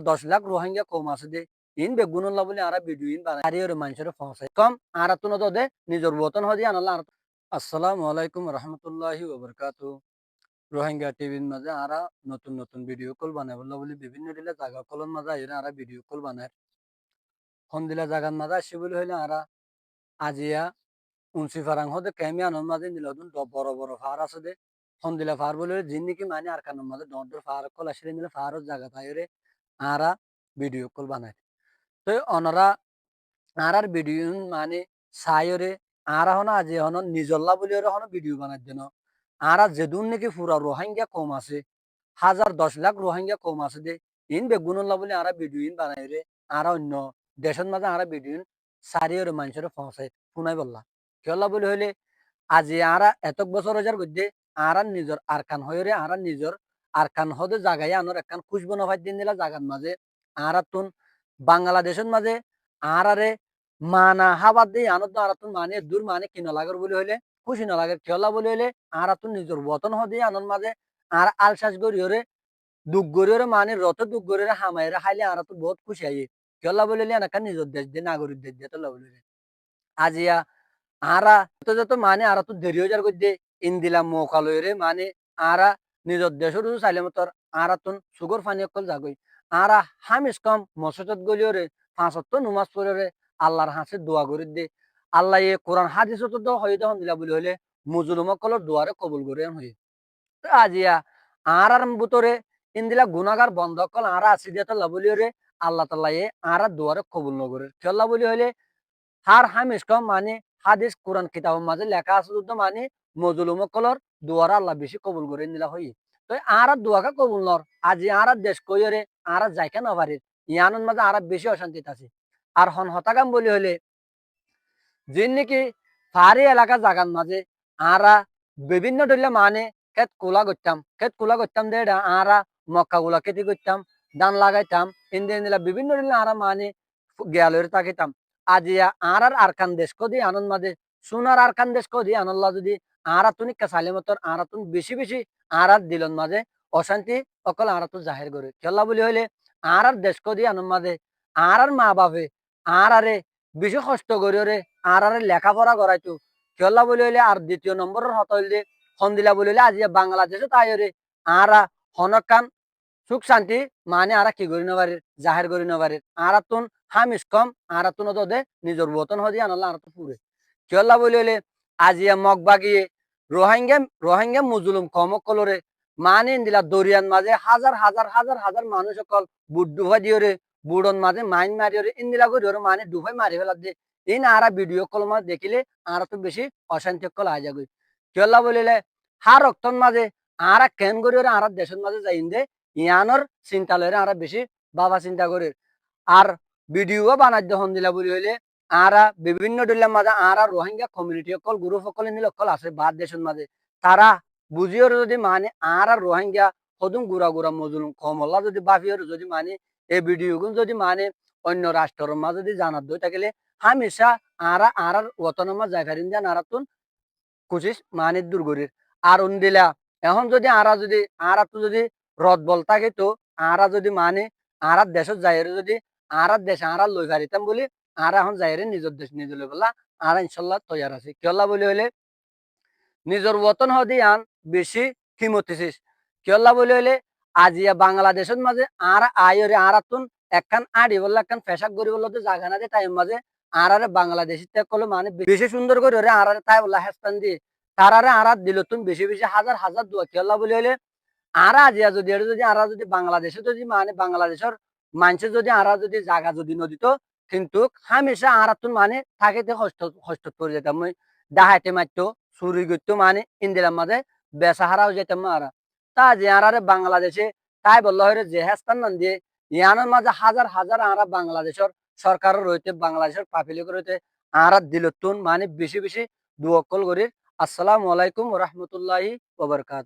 10 লাখ রোহিঙ্গা কম আছে they in বেগুনুল্লাহ বলে আরা video in বানাই আরে মানুষের পৌঁছায় কম আরা তুন দে নিজের বতন হদি আনলা। আসসালামু আলাইকুম রহমতুল্লাহি ওয়া বারাকাতুহু। রোহিঙ্গা টিভির মাঝে আরা নতুন নতুন ভিডিও কল বানাই বললা বলে বিভিন্ন দিলে জায়গা কলর মাঝে আইরা আরা ভিডিও কল বানায় ফোন দিলা জায়গার মাঝে আসি বলে হইলে আরা আজিয়া উনসি ফারাং হদে কেমি আনর মাঝে নিলদুন বড় বড় ফার আছে দে ফোন দিলা ফার বলে জিন নাকি মানে আর কানোর মাঝে ডর ডর ফার কল আসলে নিলে ফারত জায়গা তাইরে আরা ভিডিও কল বানায় তো অনরা আরার ভিডিও মানে সাইরে আরা হন আজি হন নিজল্লা বলি হন ভিডিও বানাই দেন আরা যেদুন নাকি পুরা রোহিঙ্গা কম আছে 1010 লাখ রোহিঙ্গা কম আছে দে ইন বেগুনুল্লাহ বলে আরা ভিডিও ইন বানাই রে আরা অন্য দেশের মাঝে আরা ভিডিও সারিয়ে মানুষের পৌঁছায় শুনাই বললা কেলা বলে হইলে আজি আরা এত বছর হাজার গদ্যে আরা নিজর আরকান হয়ে আরা নিজর আরকান হদে জাগাই আনর একখান খুশবো নফাই দিন দিলা জাগার মাঝে আরা তুন বাংলাদেশের মাঝে আরারে মানা হাবাদ দিয়ে আনত আরাতুন মানে দূর মানে কিনা লাগার বলে হইলে খুশি না লাগে খেলা বলে হইলে আরাতুন নিজের বতন হদে আনর মাঝে আর আলসাস গড়িয়রে দুঃখ গড়িয়রে মানে রত দুঃখ গড়িয়রে হামাইরে খাইলে আরাতু বহুত খুশি আই খেলা বলে এনাকা নিজের দেশ দিয়ে নাগরিক দেশ দিয়ে তোলা বলে আজিয়া আরা যত যত মানে আরা তো দেরি হয়ে যার গদ্যে ইন্দিলা মৌকালয়রে মানে আরা নিজের দেশের চাইলে মতর আরা তুন সুগর পানি অকল যাগই আরা হামিস কম মসজিদ গলিওরে 5 ওয়াক্ত নামাজ পড়ে আল্লাহর হাসে দোয়া করে দে আল্লাহ এ কোরআন হাদিস তো হয়ে তখন দিলা বলে হলে মুজলুম কলর দোয়ারে কবুল করে হয়ে আজিয়া আর ভিতরে ইন্দিলা গুনাগার বন্ধ কল আরা আসি দিয়ে তো বলিওরে আল্লাহ তাল্লাহ এ আরা দোয়ারে কবুল নগরে খেলা বলি হলে হার হামিস কম মানে হাদিস কোরআন কিতাবের মাঝে লেখা আছে যুদ্ধ মানে মজলুম কলর দুয়ারা আল্লাহ বেশি কবুল করে নিলা হই তো আর দুয়াকে কবুল নর আজি আর দেশ কইরে আর যাইকে না পারে ইয়ানোর মাঝে আর বেশি অশান্তিতে আছে আর হন হতাকাম বলি হলে যিন নাকি পাহাড়ি এলাকা জাগার মাঝে আরা বিভিন্ন দলীয় মানে খেত কোলা করতাম দে আরা মক্কা গুলা খেতি করতাম ধান লাগাইতাম ইন্দিয়া বিভিন্ন দলীয় আরা মানে গেলের তাকিতাম আজিয়া আর আরকান দেশ কদি আনন্দ মাঝে সোনার আরকান দেশ কদি আনল্লা যদি আরাতুন সালে মতন আরাতুন বেশি বেশি আরাত দিলন মাঝে অশান্তি অকল আরাতু জাহের করে খেলা বলি হইলে আর দেশ কদি আনন্দ মাঝে আর মা বাপে আরে বেশি কষ্ট করি রে আরে লেখাপড়া করাইতো খেলা বলি হইলে আর দ্বিতীয় নম্বরের হত হইলে ফোন দিলা বলি হইলে আজি বাংলাদেশে তাই রে আরা হনকান সুখ শান্তি মানে আরা কি করি নবারে জাহের করি নবারে আরাতুন হামিস কম আরাতুন দে নিজের বতন হদি আনলা আরাতু পুরে কেলা বলি হইলে আজিয়া মগ বাগিয়ে রোহিঙ্গা রোহিঙ্গা মুজলুম কম কলরে মানে দিলা দরিয়ান মাঝে হাজার হাজার হাজার হাজার মানুষ সকল বুট ডুবাই দিওরে বুড়ন মাঝে মাইন মারিওরে ইন্দিলা করি মানে ডুবাই মারি ফেলা দিয়ে ইন আরা ভিডিও কল মাঝে দেখিলে আর তো বেশি অশান্তি কল আয় যাগই কেলা বলিলে হার রক্তন মাঝে আরা কেন করি আর দেশের মাঝে যাই দে ইয়ানোর চিন্তা লইরে আর বেশি বাবা চিন্তা করে আর ভিডিও বানাই যখন দিলা বলি হইলে আরা বিভিন্ন দলের মাঝে আরা রোহিঙ্গা কমিউনিটি সকল গ্রুপ সকল নিল সকল আছে বাদ দেশের মাঝে তারা বুঝিও যদি মানে আর রোহিঙ্গা সদুম গুড়া গুড়া মজুলুম কমলা যদি বাফিও যদি মানে এই ভিডিও গুলো যদি মানে অন্য রাষ্ট্রের মাঝে যদি জানার দই থাকিলে হামেশা আরা আর ওতনের মাঝে যাই ফারিন যান আর তুন কোশিস মানে দূর করির আর দিলা এখন যদি আরা তো যদি রদ বল থাকে তো আরা যদি মানে আর দেশত যাইরে যদি আর দেশ আর লই পারিতাম বলি আর এখন যাইরে নিজের দেশ নিজে লই বলা আর ইনশাল্লাহ তৈয়ার আছে কেলা বলি হইলে নিজের বতন হদি আন বেশি কিমতিছিস কেলা বলি হইলে আজিয়া বাংলাদেশের মাঝে আর আয়রে আর তুন একখান আড়ি বললা একখান ফেসাক গরি বললো তো জাগা না দে টাইম মাঝে আর বাংলাদেশি কলো মানে বেশি সুন্দর করে ওরে আর তাই বললা হেস্তান দিয়ে তারারে আর দিল তুমি বেশি বেশি হাজার হাজার দোয়া কেলা বলি হইলে আর আজিয়া যদি এটা যদি আর যদি বাংলাদেশে যদি মানে বাংলাদেশের মানুষের যদি আর যদি জায়গা যদি নদীত কিন্তু হামেশা আর মানে থাকিতে কষ্ট কষ্ট করে যেতাম মই ডাহাইতে মারতো চুরি করতো মানে ইন্দিরার মাঝে বেচা হারাও যেতাম আর তা যে আর বাংলাদেশে তাই বললো হয় যে হেস্তান নান দিয়ে ইয়ানোর মাঝে হাজার হাজার আর বাংলাদেশের সরকারের রইতে বাংলাদেশের পাপিলিক রইতে আর দিল মানে বেশি বেশি দুয়কল করি আসসালামু আলাইকুম রহমতুল্লাহি ওয়া বারাকাতুহু।